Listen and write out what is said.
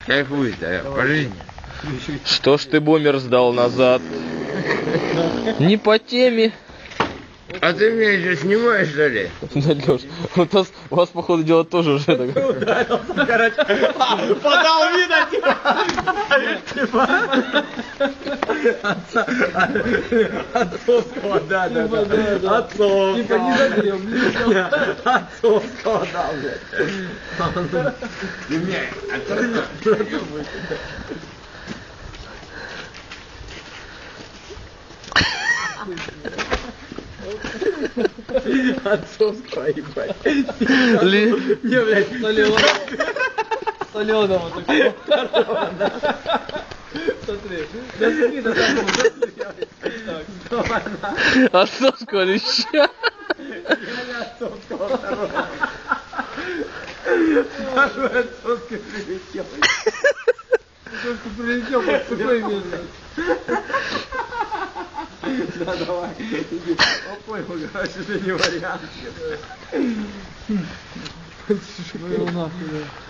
Кайфуй, да, по жизни. Что ж ты, бомер, сдал назад? Не по теме. А ты меня еще снимаешь, что ли? Лёш, у вас, походу, дело тоже уже так. Ударился, короче. Подал видно, типа. Отцовского, да. Отцовского. Типа не задел, Отцовского, да, блядь. Ты меня Отцовского, ебать. Не, блядь. Соленого такого. Смотри. Да смотри, да там. Отцовского леща. Отцовского второго. Второй отцовский прилетел. Отцовский прилетел под сухой медленно. Да, давай, иди. Опой, короче, это не вариант. Ну его нахуй, да.